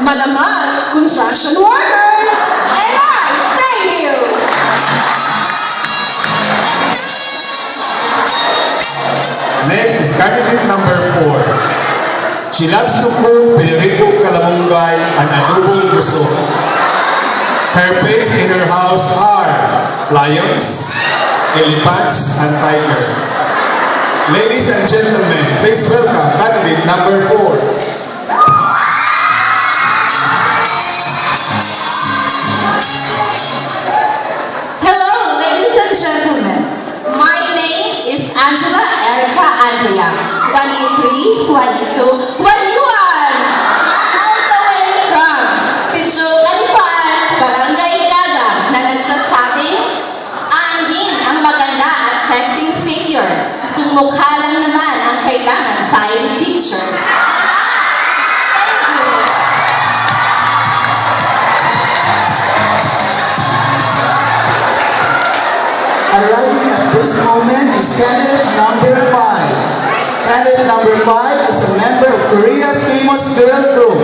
Malamang construction worker. And I thank you. Next is candidate number 4. She loves to cook pinirito kalamunggay and adobong gusto. Her pets in her house are lions, elephants, and tiger. Ladies and gentlemen, please welcome candidate number 4. Hello, ladies and gentlemen. My name is Angela Erica Andrea. 183, 182, 121. All the way from Sitio Calipan, Barangay Gaga, na nagsasabing, angin ang maganda at sexy figure. Kung mukha lang naman ang kailangan sa ID picture. Thank you. Arriving at this moment is candidate number 5. Candidate number 5 is a member of Korea's famous girl group,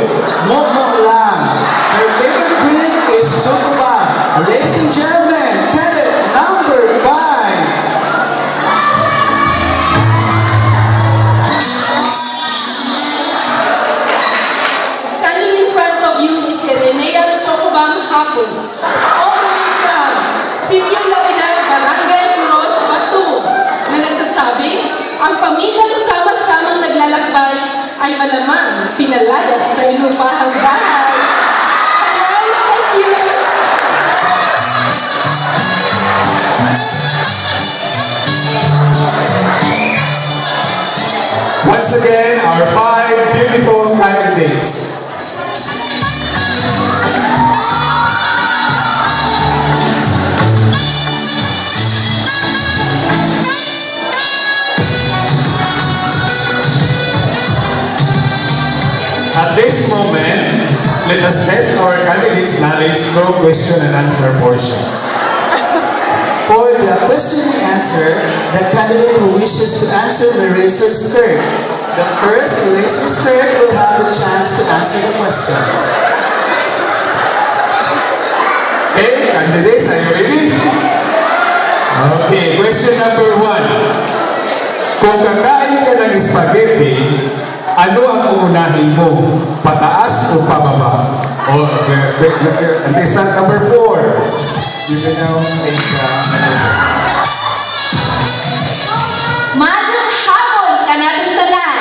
Mokmok Lang. Her favorite drink is Chocobar. Ladies and gentlemen, candidate number 5. Standing in front of you is Renea Chocobam Hapus, all the way from Sitio Lapidar, Barangay Puros, Batu, na nagsasabing, ang pamilyang sama-samang naglalakbay ay malamang pinalayas sa inupahang bahay. Hi, thank you. Once again, our 5 beautiful candidates. At this moment, let us test our candidates' knowledge through question and answer portion. For the question and answer, the candidate who wishes to answer will raise her skirt. The first who raises her skirt will have the chance to answer the questions. Okay, candidates, are you ready? Okay, question number 1. Kung kakain ka ng spaghetti, ano ang uunahin mo? Pataas o pababa? Or, contestant number 4. You can now take Maayong hapon ka natin tanan.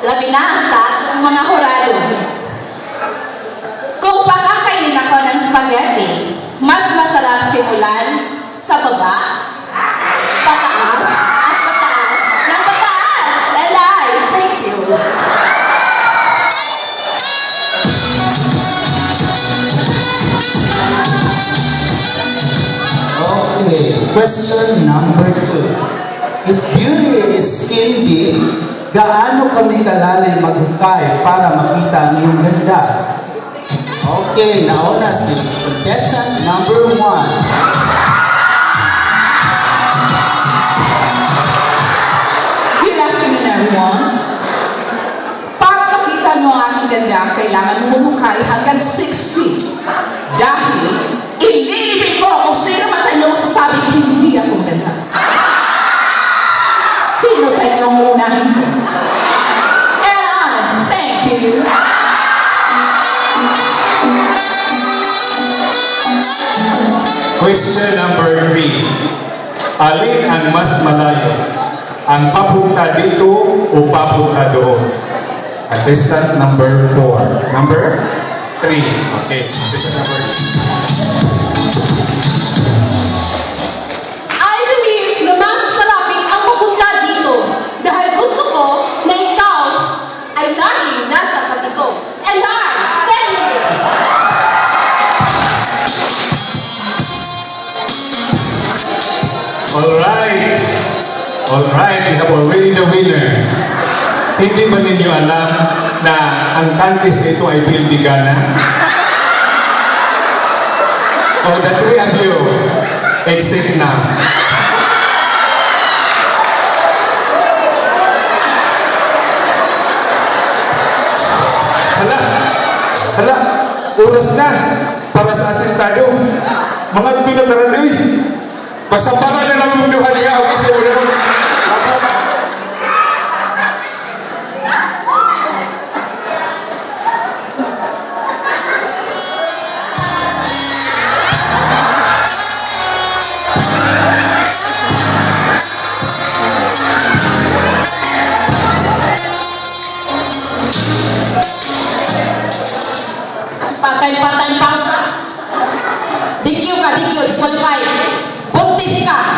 Labi na sa atong mga horado. Kung pakakainin ako ng spaghetti, mas masarap simulan sa baba, pataas, at pataas, ng pataas. And I thank you. Okay, question number 2. If beauty is skin deep, gaano kami kalalim maghukay para makita ang iyong ganda? Okay, nauna si contestant number 1. Good afternoon, everyone. Para makita mo ang aking ganda, kailangan mo humukay hanggang 6 feet. Dahil, ililipin ko kung sino man sa inyo magsasabing hindi ako maganda. Sino sa inyo ang unahin ko? And I thank you. Question number 3. Alin ang mas malayo? Ang papunta dito o papunta doon? Contestant number 4. Number 3. Okay, contestant number 3. I believe na mas malapit ang papunta dito dahil gusto ko na ikaw ay laging nasa tabi ko. And I thank you. Alright, we have already the winner. Hindi ba ninyo alam na ang contest nito ay Pilbigana? Oh, the 3 of you, exit now. Hala, Hala, oras na para sa asintado. Mga tunataran, uy. Magsamparan na naman yung duha niya. Okay, sir. Patay-patay pausa. DQ ka, DQ, disqualified. Buntis ka.